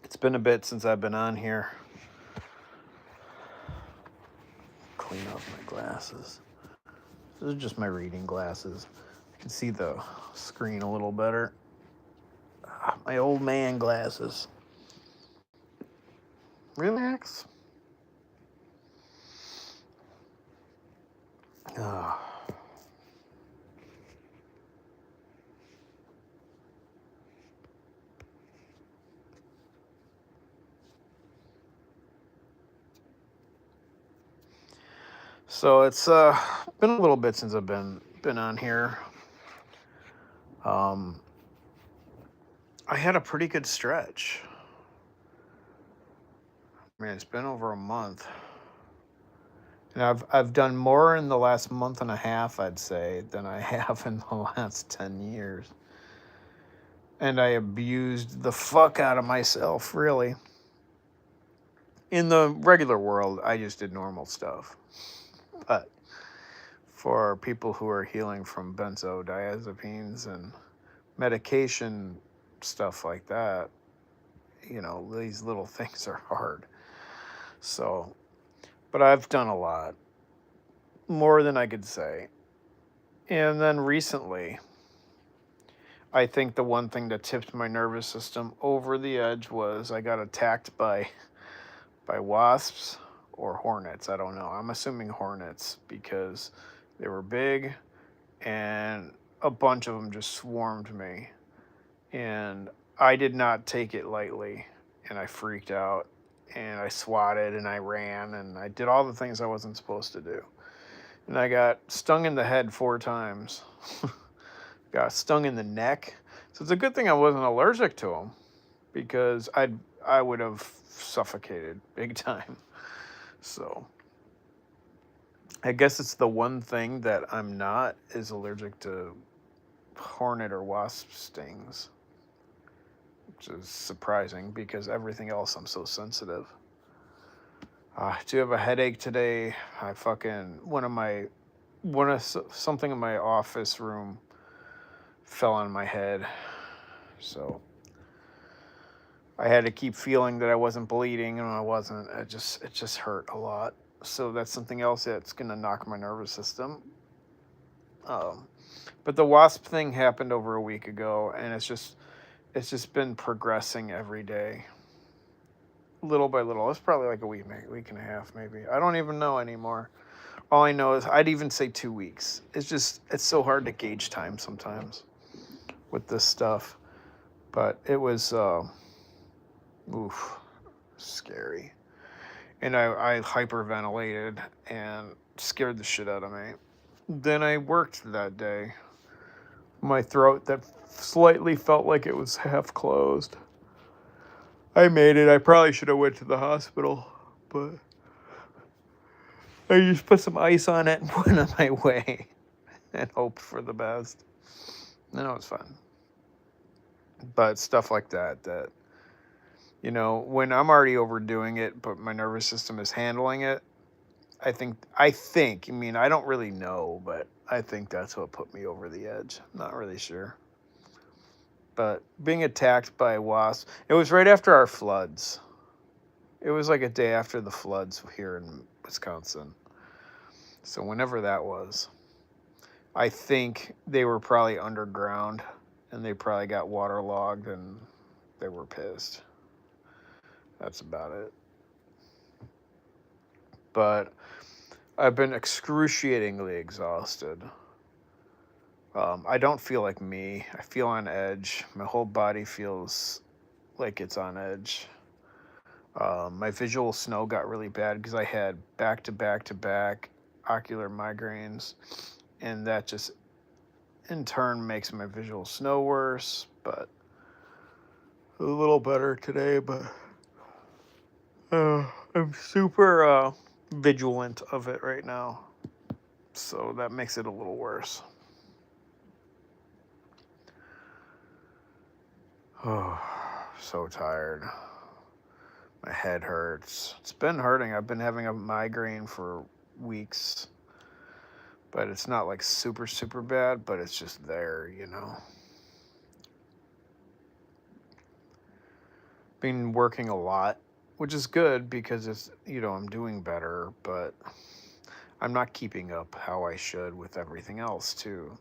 It's been a bit since I've been on here. Clean off my glasses. These are just my reading glasses. I can see the screen a little better. My old man glasses. Relax. Ah. So it's been a little bit since I've been on here. Um, I had a pretty good stretch. I mean, it's been over a month, and I've done more in the last month and a half, I'd say, than I have in the last 10 years. And I abused the fuck out of myself, really. In the regular world, I just did normal stuff, but for people who are healing from benzodiazepines and medication stuff like that, these little things are hard. So, but I've done a lot, more than I could say. And then recently, I think the one thing that tipped my nervous system over the edge was I got attacked by wasps or hornets. I don't know. I'm assuming hornets because they were big and a bunch of them just swarmed me. And I did not take it lightly, and I freaked out, and I swatted, and I ran, and I did all the things I wasn't supposed to do. And I got stung in the head 4 times. Got stung in the neck. So it's a good thing I wasn't allergic to them, because I would have suffocated big time. So I guess it's the one thing that I'm not is allergic to hornet or wasp stings, which is surprising because everything else I'm so sensitive. I do have a headache today. I fucking something in my office room fell on my head, so I had to keep feeling that I wasn't bleeding, and I wasn't. It just hurt a lot. So that's something else that's gonna knock my nervous system. But the wasp thing happened over a week ago, and it's just been progressing every day, little by little. It's probably like a week and a half, maybe. I don't even know anymore. All I know is I'd even say 2 weeks. It's so hard to gauge time sometimes with this stuff. But it was, scary. And I hyperventilated and scared the shit out of me. Then I worked that day. My throat that slightly felt like it was half closed. I made it. I probably should have went to the hospital, but I just put some ice on it and went on my way and hoped for the best. And it was fun. But stuff like that, when I'm already overdoing it, but my nervous system is handling it, I think, I mean, I don't really know, but I think that's what put me over the edge. I'm not really sure. But being attacked by wasps, it was right after our floods. It was like a day after the floods here in Wisconsin. So whenever that was, I think they were probably underground and they probably got waterlogged and they were pissed. That's about it. But I've been excruciatingly exhausted. I don't feel like me. I feel on edge. My whole body feels like it's on edge. My visual snow got really bad because I had back to back to back ocular migraines, and that just in turn makes my visual snow worse. But a little better today, but I'm super vigilant of it right now, so that makes it a little worse. Oh, so tired. My head hurts. It's been hurting. I've been having a migraine for weeks, but it's not like super, super bad, but it's just there. Been working a lot, which is good because it's, I'm doing better, but I'm not keeping up how I should with everything else too.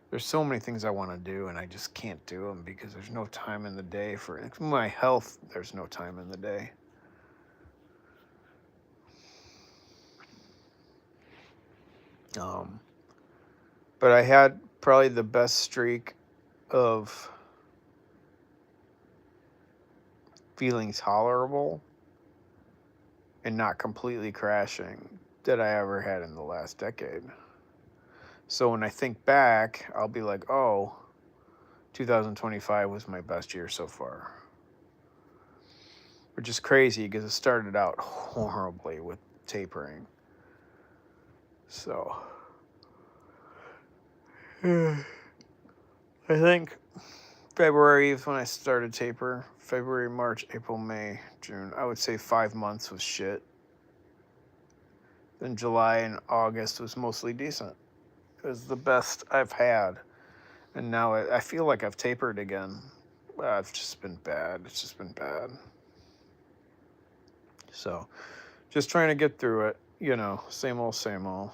There's so many things I want to do and I just can't do them because there's no time in the day for my health. There's no time in the day. Um, but I had probably the best streak of feeling tolerable and not completely crashing that I ever had in the last decade. So when I think back, I'll be like, oh, 2025 was my best year so far. Which is crazy because it started out horribly with tapering. So, I think February is when I started taper. February, March, April, May, June. I would say 5 months was shit. Then July and August was mostly decent. It was the best I've had. And now I feel like I've tapered again. I've just been bad. It's just been bad. So, just trying to get through it. Same old, same old.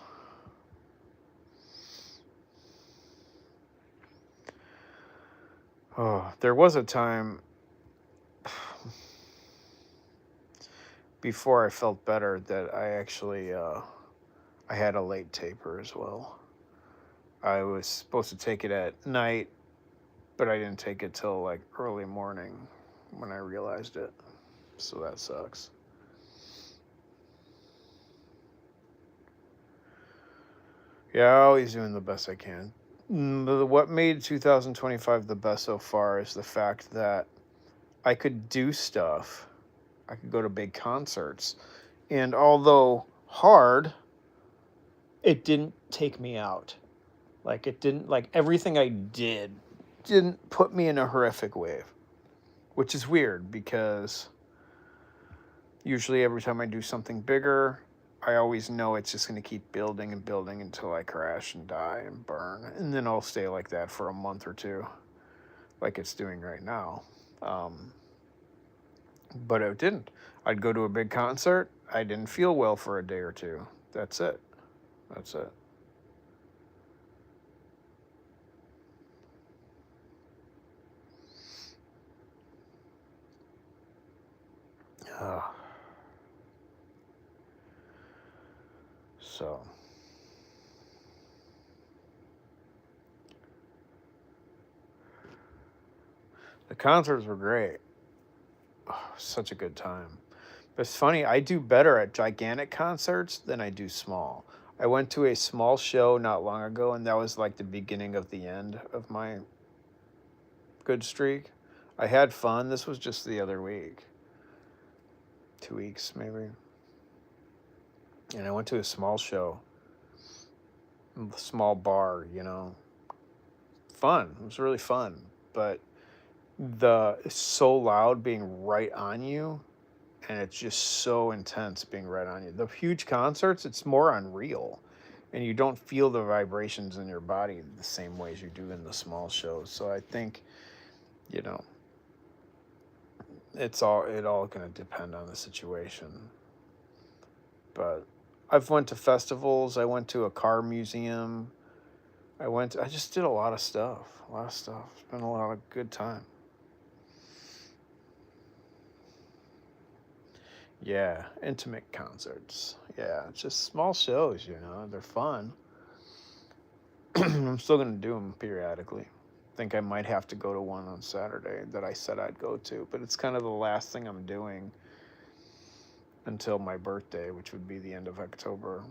Oh, there was a time before I felt better that I actually I had a late taper as well. I was supposed to take it at night, but I didn't take it till like early morning when I realized it. So that sucks. Yeah, always doing the best I can. What made 2025 the best so far is the fact that I could do stuff. I could go to big concerts. And although hard, it didn't take me out. Like it didn't, like everything I didn't put me in a horrific wave, which is weird because usually every time I do something bigger, I always know it's just going to keep building and building until I crash and die and burn. And then I'll stay like that for a month or two, like it's doing right now. But it didn't. I'd go to a big concert. I didn't feel well for a day or two. That's it. That's it. So. The concerts were great. Oh, such a good time. But it's funny, I do better at gigantic concerts than I do small. I went to a small show not long ago, and that was like the beginning of the end of my good streak. I had fun. This was just the other week. 2 weeks, maybe. And I went to a small show, a small bar. Fun. It was really fun. But it's so loud being right on you, and it's just so intense being right on you. The huge concerts, it's more unreal, and you don't feel the vibrations in your body the same way as you do in the small shows. So I think, you know, it all going to depend on the situation. But I've went to festivals. I went to a car museum. I just did a lot of stuff. It's been a lot of good time. Yeah, intimate concerts. Yeah, it's just small shows, they're fun. I'm still going to do them periodically. Think I might have to go to one on Saturday that I said I'd go to, but it's kind of the last thing I'm doing until my birthday, which would be the end of October.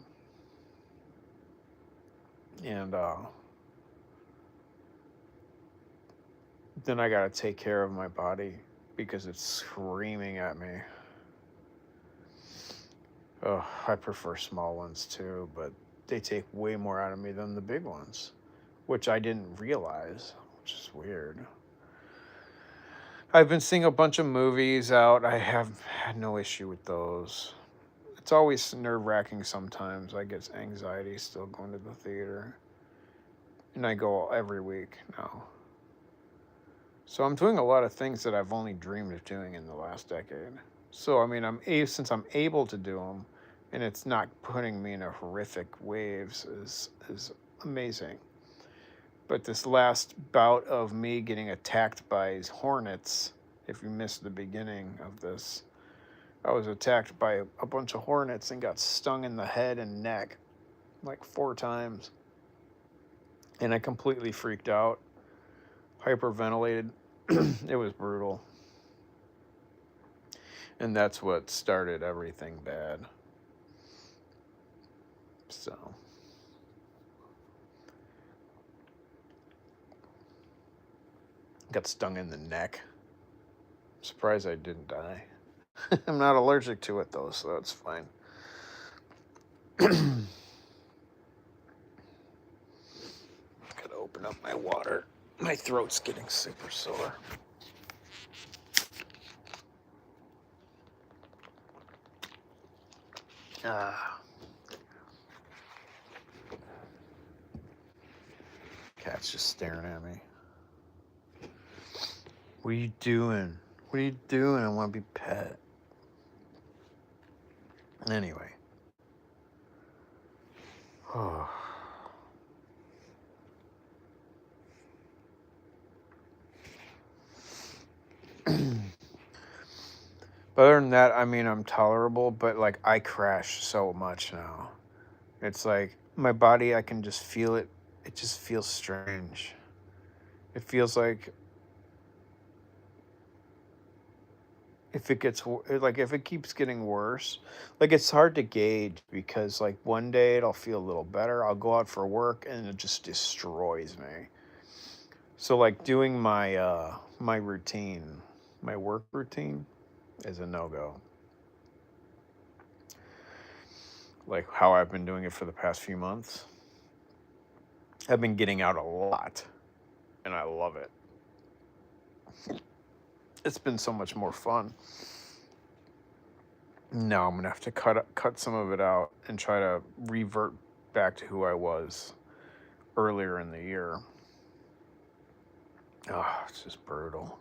And then I got to take care of my body because it's screaming at me. Oh, I prefer small ones too, but they take way more out of me than the big ones, which I didn't realize, which is weird. I've been seeing a bunch of movies out. I have had no issue with those. It's always nerve-wracking sometimes. I get anxiety still going to the theater. And I go every week now. So I'm doing a lot of things that I've only dreamed of doing in the last decade. So I mean, since I'm able to do them, and it's not putting me in a horrific waves is amazing. But this last bout of me getting attacked by hornets, if you missed the beginning of this, I was attacked by a bunch of hornets and got stung in the head and neck like 4 times. And I completely freaked out, hyperventilated. It was brutal. And that's what started everything bad. So. Got stung in the neck. Surprised I didn't die. I'm not allergic to it though, so that's fine. Gotta open up my water. My throat's getting super sore. Cat's just staring at me. What are you doing? What are you doing? I want to be pet. Anyway. Oh. But other than that, I mean, I'm tolerable, but like I crash so much now. It's like my body, I can just feel it. It just feels strange. It feels like if it keeps getting worse, like it's hard to gauge because like one day it'll feel a little better. I'll go out for work and it just destroys me. So like doing my routine, my work routine is a no-go. Like how I've been doing it for the past few months. I've been getting out a lot and I love it. It's been so much more fun. No, I'm gonna have to cut some of it out and try to revert back to who I was earlier in the year. Oh, it's just brutal.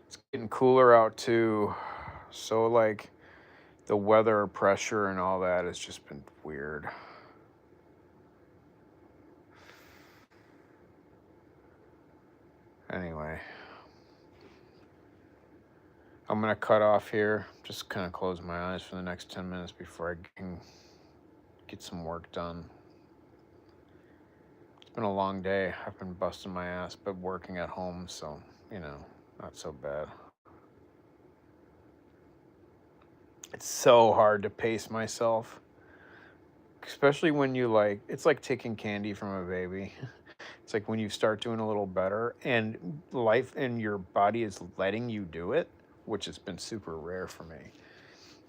It's getting cooler out too, so like the weather pressure and all that has just been weird. Anyway, I'm gonna cut off here. Just kind of close my eyes for the next 10 minutes before I can get some work done. It's been a long day. I've been busting my ass, but working at home, so, not so bad. It's so hard to pace myself, especially when it's like taking candy from a baby. It's like when you start doing a little better and life and your body is letting you do it, which has been super rare for me.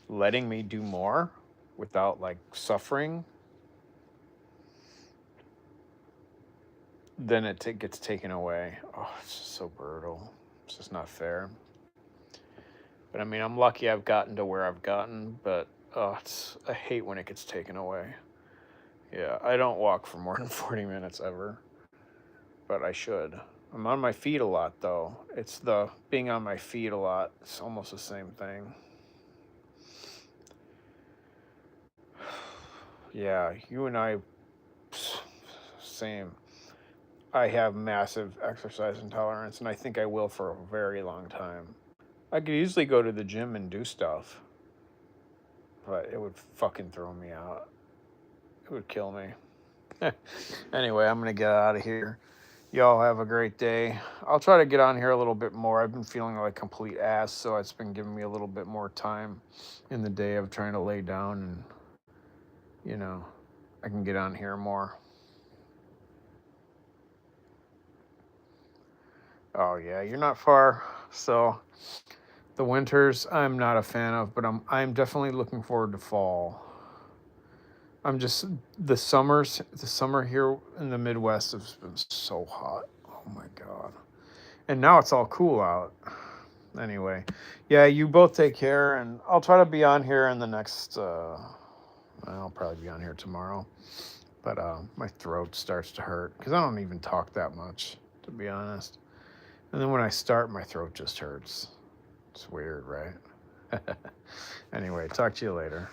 Letting me do more without like suffering, then it gets taken away. Oh, it's just so brutal. It's just not fair. But I mean, I'm lucky I've gotten to where I've gotten, but I hate when it gets taken away. Yeah, I don't walk for more than 40 minutes ever, but I should. I'm on my feet a lot, though. It's the being on my feet a lot. It's almost the same thing. Yeah, you and I, same. I have massive exercise intolerance, and I think I will for a very long time. I could easily go to the gym and do stuff, but it would fucking throw me out. It would kill me. Anyway, I'm going to get out of here. Y'all have a great day. I'll try to get on here a little bit more. I've been feeling like complete ass, so it's been giving me a little bit more time in the day of trying to lay down and, I can get on here more. Oh, yeah, you're not far. So the winters I'm not a fan of, but I'm definitely looking forward to fall. The summer here in the Midwest has been so hot. Oh my God. And now it's all cool out. Anyway, yeah, you both take care, and I'll try to be on here in the next, I'll probably be on here tomorrow. But my throat starts to hurt because I don't even talk that much, to be honest. And then when I start, my throat just hurts. It's weird, right? Anyway, talk to you later.